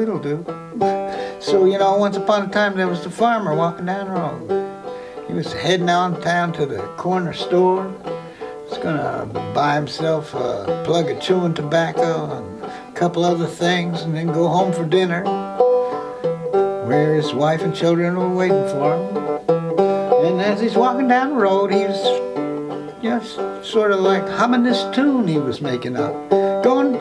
It'll do. So, you know, once upon a time there was the farmer walking down the road. He was heading on town to the corner store. He was gonna buy himself a plug of chewing tobacco and a couple other things and then go home for dinner, where his wife and children were waiting for him. And as he's walking down the road, he was just sort of like humming this tune he was making up. Going...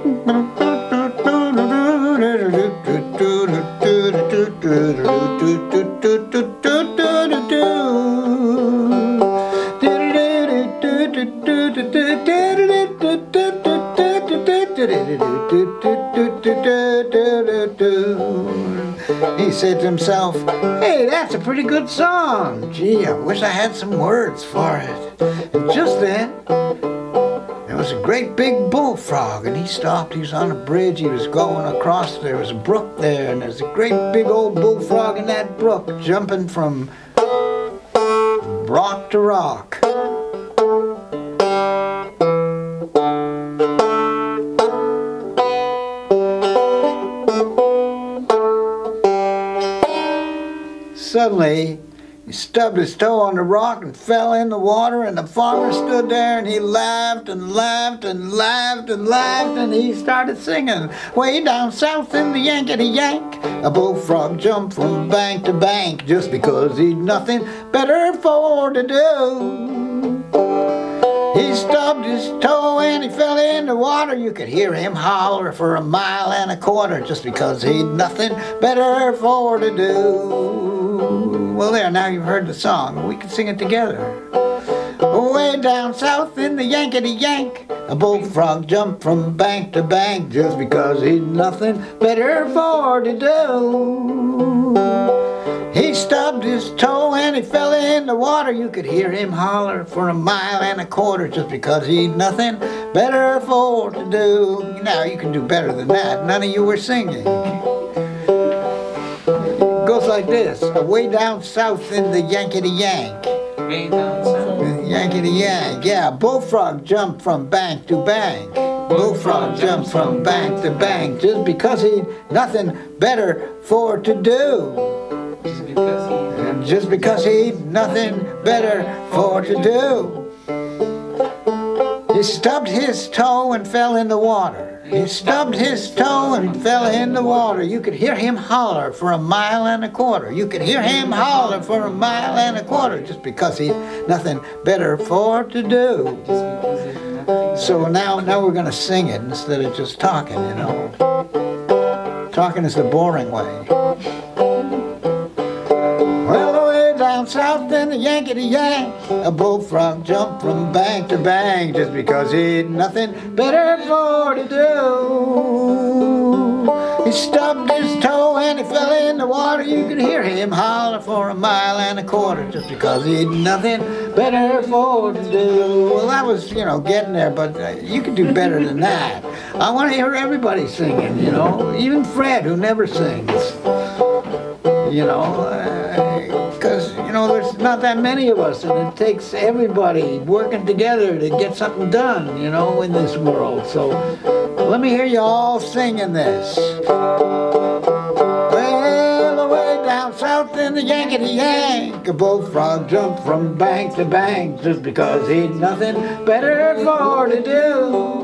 He said to himself, "Hey, that's a pretty good song. Gee, I wish I had some words for it." And just then, there was a great big bullfrog, and he stopped. He was on a bridge. He was going across. There was a brook there, and there's a great big old bullfrog in that brook, jumping from rock to rock. Suddenly, he stubbed his toe on the rock and fell in the water, and the farmer stood there and he laughed and laughed and laughed and laughed, and he started singing. Way down south in the Yankety-Yank, a bullfrog jumped from bank to bank just because he'd nothing better for to do. He stubbed his toe and he fell in the water. You could hear him holler for 1.25 miles just because he'd nothing better for to do. Well, there, now you've heard the song. We can sing it together. Way down south in the Yankety-Yank, a bullfrog jumped from bank to bank just because he'd nothing better for to do. He stubbed his toe and he fell in the water. You could hear him holler for 1.25 miles just because he'd nothing better for to do. Now, you can do better than that. None of you were singing. It goes like this. Way down south in the Yankety-Yank. Way down south. Yankety-Yank, yeah. Bullfrog jumped from bank to bank. Bullfrog jumped from bank to bank just because he'd nothing better for to do. Just because he'd nothing better for to do. He stubbed his toe and fell in the water. He stubbed his toe and fell in the water. You could hear him holler for 1.25 miles. You could hear him holler for 1.25 miles just because he'd nothing better for to do. So now we're going to sing it instead of just talking, you know. Talking is the boring way. Well, way down south in the Yankety-Yank, a bullfrog jumped from bank to bank just because he'd nothing better for to do. He stubbed his toe and he fell in the water. You could hear him holler for 1.25 miles just because he'd nothing better for to do. Well, that was, you know, getting there, but you could do better than that. I want to hear everybody singing, you know, even Fred, who never sings. You know, because, you know, there's not that many of us, and it takes everybody working together to get something done, you know, in this world. So let me hear you all singing this. Well, away down south in the Yankety-Yank, a bullfrog jumped from bank to bank just because he'd nothing better for to do.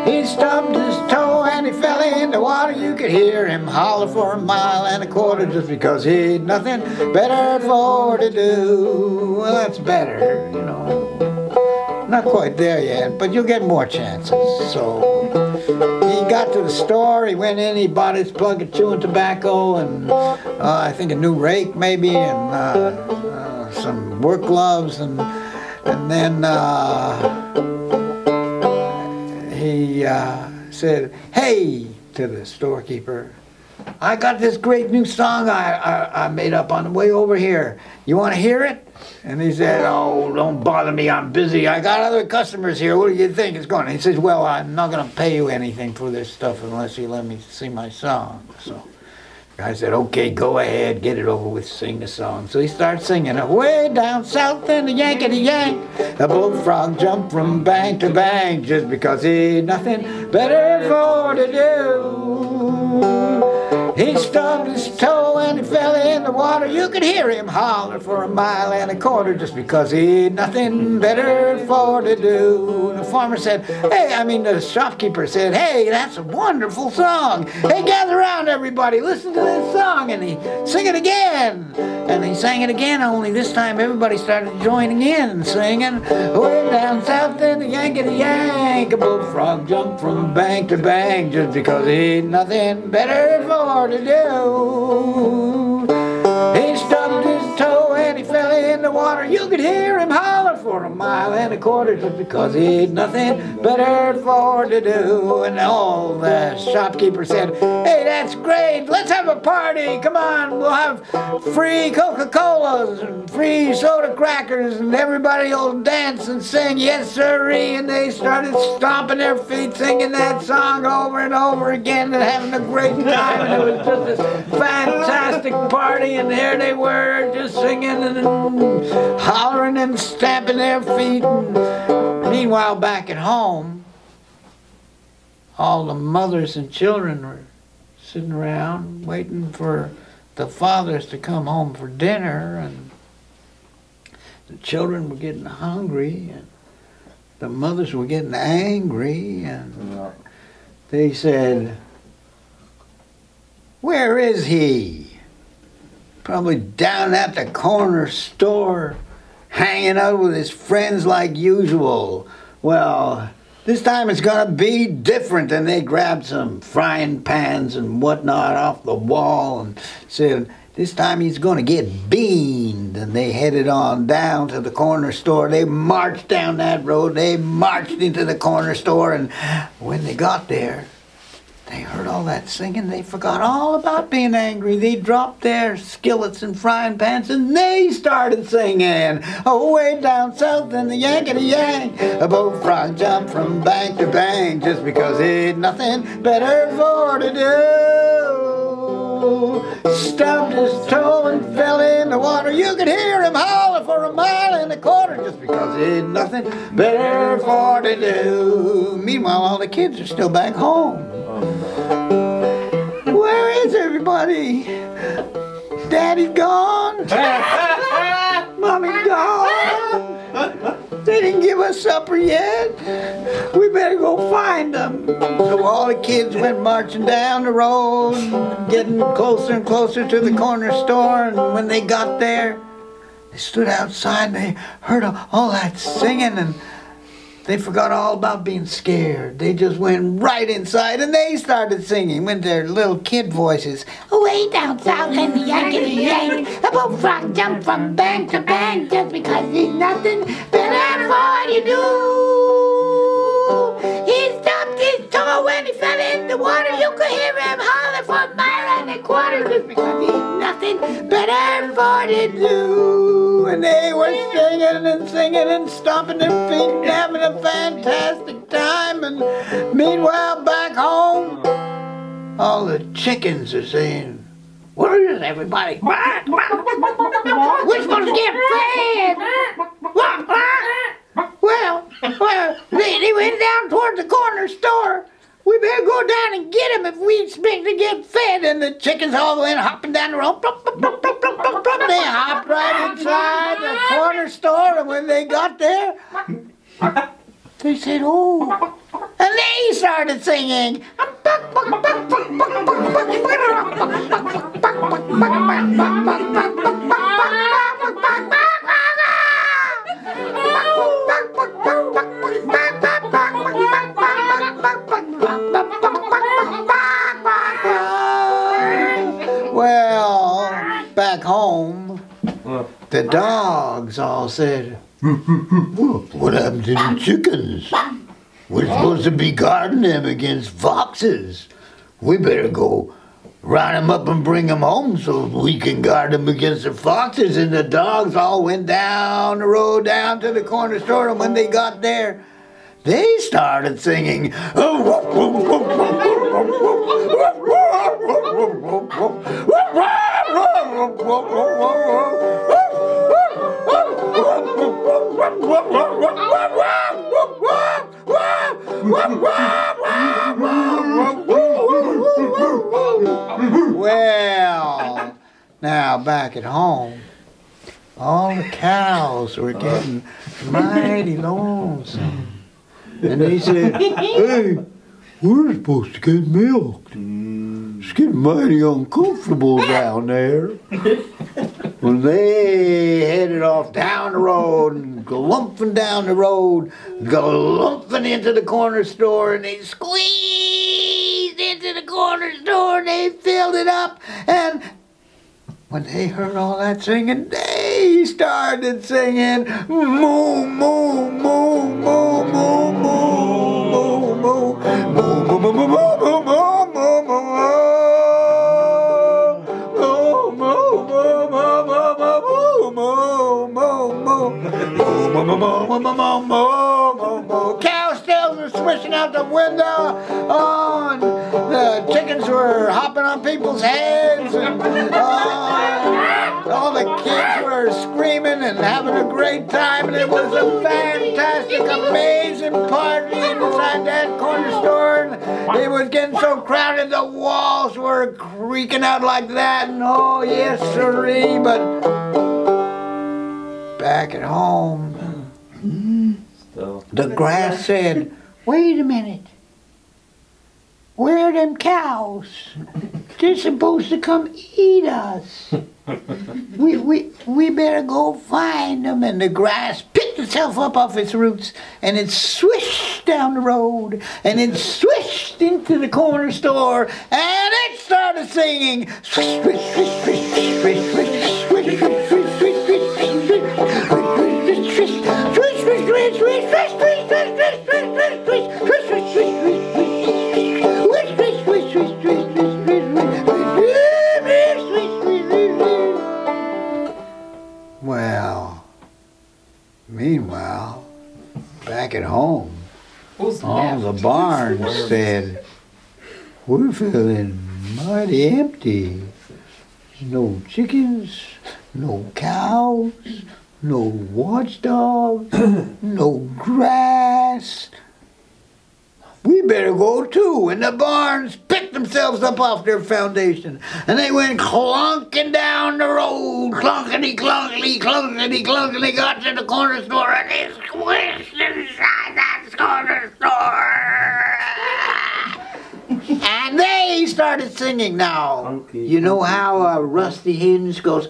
He stubbed his toe and he fell in the water. You could hear him holler for 1.25 miles just because he'd nothing better for to do. Well, that's better, you know. Not quite there yet, but you'll get more chances. So he got to the store, he went in, he bought his plug of chewing tobacco and I think a new rake maybe, and some work gloves, and then he said, "Hey," to the storekeeper, "I got this great new song I made up on the way over here. You want to hear it?" And he said, "Oh, don't bother me, I'm busy. I got other customers here. What do you think it's going?" He says, "Well, I'm not going to pay you anything for this stuff unless you let me sing my song." So I said, okay, go ahead, get it over with, sing the song. So he starts singing, away down south in the Yankety-Yank, a bullfrog jumped from bank to bank just because he had nothing better for to do. He stubbed his toe and he fell in the water. You could hear him holler for a mile and a quarter just because he had nothing better for to do. And the farmer said, the shopkeeper said, hey, that's a wonderful song. Hey, gather around everybody, listen to this song. And he sang it again. And he sang it again, only this time everybody started joining in and singing. Way down south in the Yankety-Yank, a bullfrog jumped from bank to bank just because he had nothing better for to do. He stubbed his toe and he fell in the water. You could hear him holler for a mile and a quarter just because he had nothing better for to do. And all the shopkeeper said, hey, that's great, let's have a party, come on, we'll have free Coca-Colas and free soda crackers and everybody will dance and sing, yes sirree. And they started stomping their feet, singing that song over and over again and having a great time. And it was just this fantastic party, and there they were just singing and hollering and stamping their feet. And meanwhile, back at home, all the mothers and children were sitting around waiting for the fathers to come home for dinner, and the children were getting hungry and the mothers were getting angry, and they said, where is he? Probably down at the corner store, hanging out with his friends like usual. Well, this time it's gonna be different. And they grabbed some frying pans and whatnot off the wall and said, this time he's gonna get beaned. And they headed on down to the corner store. They marched down that road, they marched into the corner store, and when they got there, they heard all that singing. They forgot all about being angry. They dropped their skillets and frying pans and they started singing. Oh, way down south in the Yankety-Yank, a bullfrog jumped from bank to bank just because he had nothing better for to do. Stubbed his toe and fell in the water. You could hear him holler for a mile and a quarter just because he had nothing better for to do. Meanwhile, all the kids are still back home. Where is everybody? Daddy's gone. Mommy's gone. They didn't give us supper yet. We better go find them. So all the kids went marching down the road, getting closer and closer to the corner store. And when they got there, they stood outside and they heard all that singing, and they forgot all about being scared. They just went right inside and they started singing with their little kid voices. Way down south in the Yankety-Yank, a bullfrog jumped from bank to bank just because he's nothing better for to do. He stubbed his toe when he fell in the water. You could hear him holler for a mile and a quarter just because he's nothing better for to do. And they were singing and singing and stomping their feet and having a fantastic time. And meanwhile, back home, all the chickens are saying, where is everybody? We're supposed to get fed. Well, they went down toward the corner store. We better go down and get him if we expect to get fed. And the chickens all went hopping down the road. They hopped right inside the corner store, and when they got there, they said, oh. And they started singing. Well, back home, the dogs all said, what happened to the chickens? We're supposed to be guarding them against foxes. We better go round them up and bring them home so we can guard them against the foxes. And the dogs all went down the road down to the corner store, and when they got there, they started singing. Well, now back at home, all the cows were getting mighty lonesome. And they said, hey, we're supposed to get milked. It's getting mighty uncomfortable down there. When they headed off down the road and galumphing down the road, galumphing into the corner store, and they squeezed into the corner store and they filled it up. And when they heard all that singing, they started singing, moo, moo, moo, moo, moo, moo, moo, moo, moo, moo, moo, moo, moo, moo, moo. Cows tails were swishing out the window. Oh, and the chickens were hopping on people's heads. And all the kids were screaming and having a great time. And it was a fantastic, amazing party inside that corner store. And it was getting so crowded the walls were creaking out like that. And oh, yes, sirree. But back at home, the grass said, wait a minute. Where are them cows? They're supposed to come eat us. We better go find them. And the grass picked itself up off its roots and it swished down the road and it swished into the corner store and it started singing. Swish, swish, swish, swish, swish, swish, swish, swish, swish, swish, well, meanwhile, back at home, all the barns said, we're feeling mighty empty. No chickens, no cows, no watchdogs, no grass. We better go too. And the barns picked themselves up off their foundation. And they went clunking down the road. Clunkety, clunkety, clunkety, clunkety. Got to the corner store and they squished inside that corner store. And they started singing now. You know how a rusty hinge goes,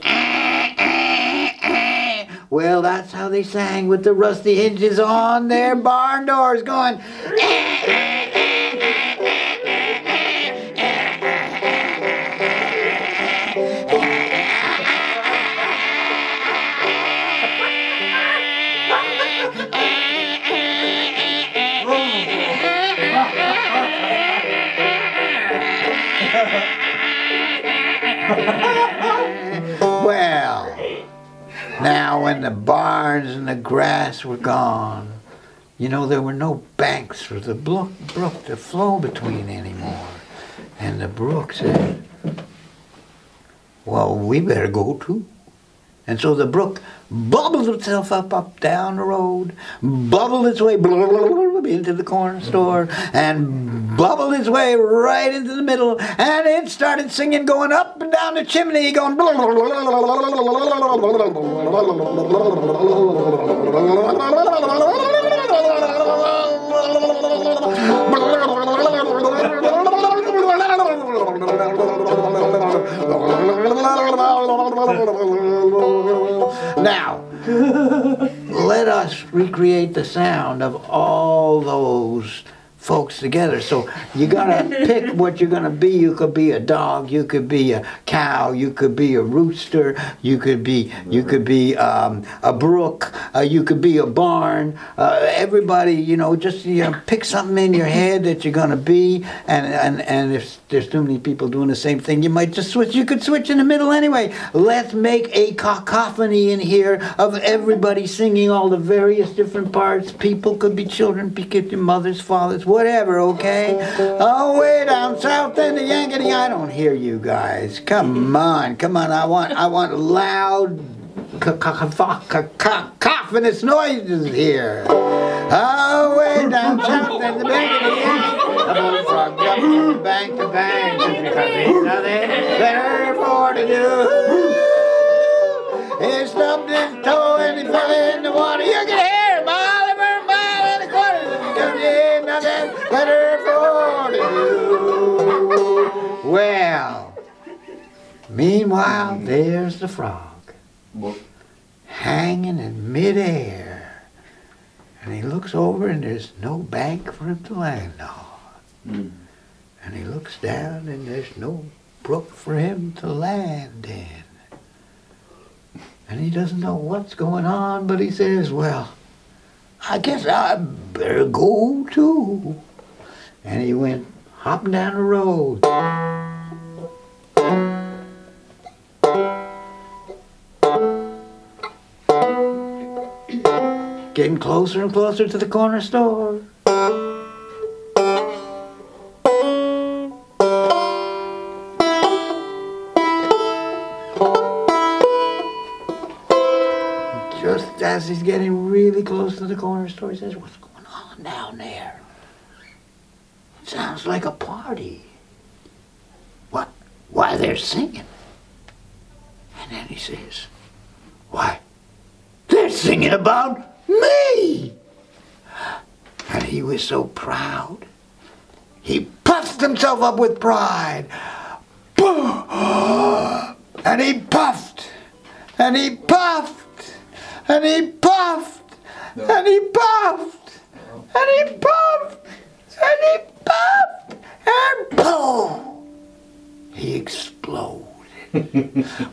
well, that's how they sang with the rusty hinges on their barn doors going, well, now when the barns and the grass were gone, you know, there were no banks for the brook to flow between anymore. And the brook said, well, we better go too. And so the brook bubbled itself up down the road, bubbled its way into the corner store, and bubbled its way right into the middle, and it started singing, going up and down the chimney, going Now, let us recreate the sound of all those folks together. So you gotta pick what you're gonna be. You could be a dog, you could be a cow, you could be a rooster, you could be a brook, you could be a barn. Everybody, you know, just pick something in your head that you're gonna be. And if there's too many people doing the same thing, you might just switch. You could switch in the middle anyway. Let's make a cacophony in here of everybody singing all the various different parts. People could be children, could be mothers, fathers, whatever, okay? Oh, way down south in the Yankee, I don't hear you guys. Come on, I want loud cacophonous noises here. Oh, way down south in the Yankee, a bullfrog jumped from bank to bank just because there's nothing better for to do. He stubbed his toe and he fell in the water. You can hear him all over a mile and a quarter because there ain't nothing better for to do. Well, meanwhile, there's the frog hanging in midair. And he looks over and there's no bank for him to land on. And he looks down and there's no brook for him to land in. And he doesn't know what's going on, but he says, well, I guess I better go too. And he went hopping down the road. Getting closer and closer to the corner store. Just as he's getting really close to the corner store, he says, what's going on down there? It sounds like a party. What? Why, they're singing. And then he says, why, they're singing about me! And he was so proud. He puffed himself up with pride. And he puffed. And he puffed. And he puffed, and he puffed, and he puffed, and he puffed, and boom! He exploded.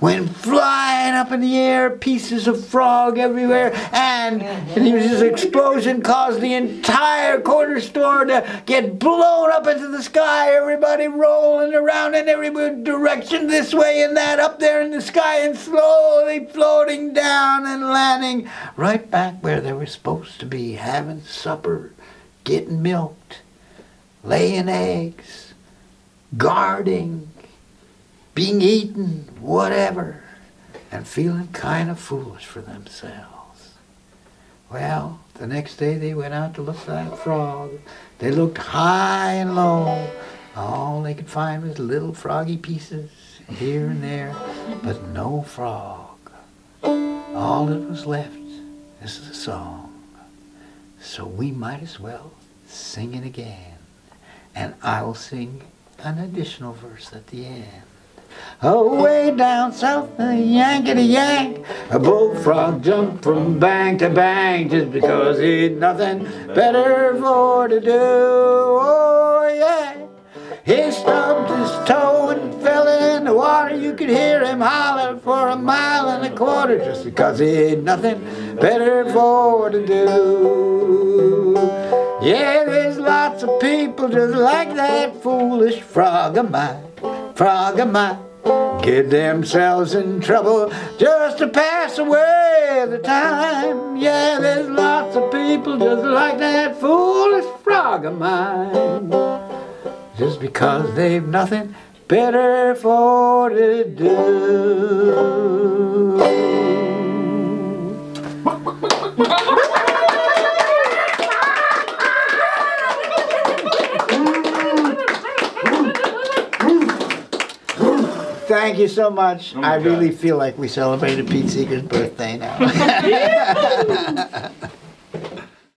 Went flying up in the air, pieces of frog everywhere, and his explosion caused the entire corner store to get blown up into the sky. Everybody rolling around in every direction, this way and that, up there in the sky, and slowly floating down and landing right back where they were supposed to be, having supper, getting milked, laying eggs, guarding, being eaten, whatever, and feeling kind of foolish for themselves. Well, the next day they went out to look for that frog. They looked high and low. All they could find was little froggy pieces here and there, but no frog. All that was left is the song. So we might as well sing it again. And I will sing an additional verse at the end. Oh, way down south, the Yankety-Yank, a bullfrog jumped from bank to bank just because he'd nothing better for to do. Oh, yeah. He stubbed his toe and fell in the water. You could hear him holler for a mile and a quarter just because he'd nothing better for to do. Yeah, there's lots of people just like that foolish frog of mine. Frog of mine, get themselves in trouble just to pass away the time. Yeah, there's lots of people just like that foolish frog of mine, just because they've nothing better for to do. Thank you so much. I really feel like we celebrated Pete Seeger's birthday now.